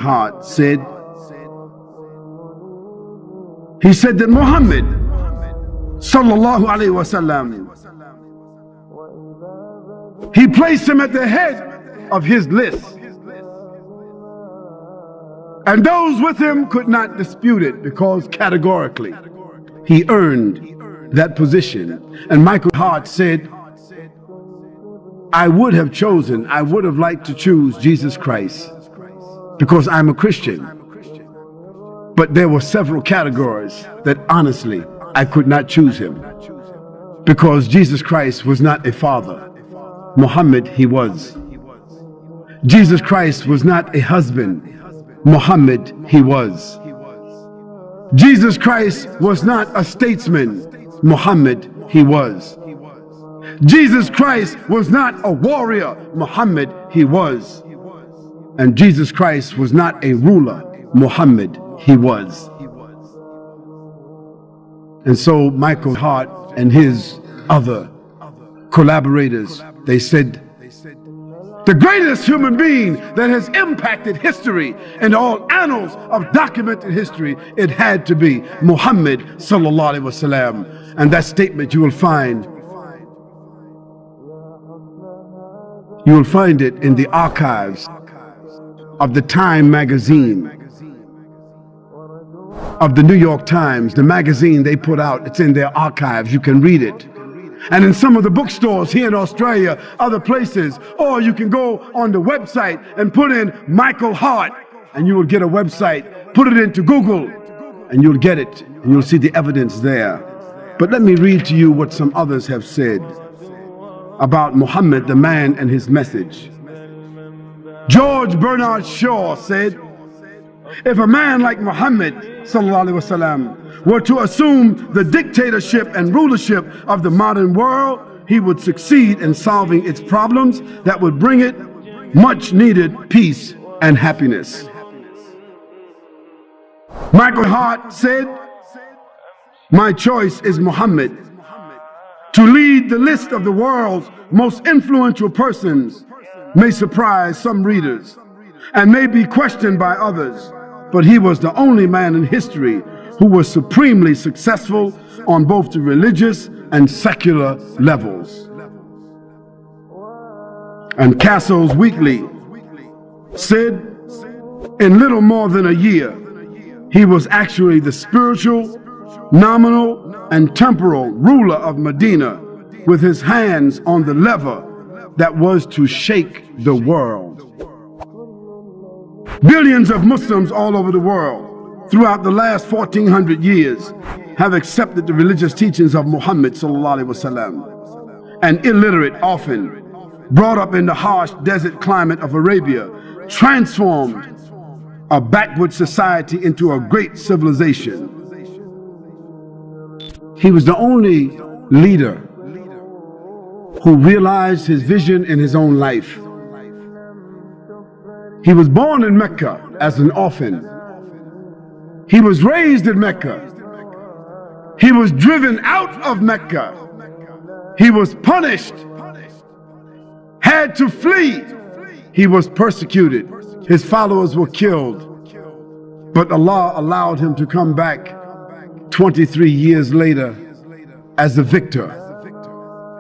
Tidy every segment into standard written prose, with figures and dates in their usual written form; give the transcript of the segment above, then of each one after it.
Hart said, he said that Muhammad sallallahu alaihi wasallam, he placed him at the head of his list, and those with him could not dispute it because categorically he earned that position. And Michael Hart said, I would have liked to choose Jesus Christ because I'm a Christian, but there were several categories that honestly I could not choose him, because Jesus Christ was not a father. Muhammad, he was. Jesus Christ was not a husband. Muhammad, he was. Jesus Christ was not a statesman. Muhammad, he was. Jesus Christ was not a warrior. Muhammad, he was. And Jesus Christ was not a ruler. Muhammad, he was. And so Michael Hart and his other collaborators, they said, the greatest human being that has impacted history and all annals of documented history, it had to be Muhammad sallallahu alaihi wasallam. And that statement you will find it in the archives of the Time magazine, of the New York Times, the magazine they put out. It's in their archives. You can read it. And in some of the bookstores here in Australia, other places, or you can go on the website and put in Michael Hart, and you will get a website. Put it into Google, and you'll get it, and you'll see the evidence there. But let me read to you what some others have said about Muhammad, the man, and his message. George Bernard Shaw said, if a man like Muhammad sallallahu alaihi wasallam were to assume the dictatorship and rulership of the modern world, he would succeed in solving its problems that would bring it much needed peace and happiness. Michael Hart said, my choice is Muhammad. To lead the list of the world's most influential persons may surprise some readers and may be questioned by others, but he was the only man in history who was supremely successful on both the religious and secular levels. And Cassell's Weekly said, in little more than a year, he was actually the spiritual, nominal, and temporal ruler of Medina, with his hands on the lever that was to shake the world. Billions of Muslims all over the world throughout the last 1400 years have accepted the religious teachings of Muhammad sallallahu alaihi wasallam. And illiterate, often brought up in the harsh desert climate of Arabia, transformed a backward society into a great civilization. He was the only leader who realized his vision in his own life. He was born in Mecca as an orphan. He was raised in Mecca. He was driven out of Mecca. He was punished, had to flee. He was persecuted. His followers were killed. But Allah allowed him to come back 23 years later as a victor,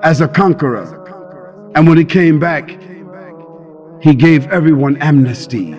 as a conqueror. And when he came back, he gave everyone amnesty.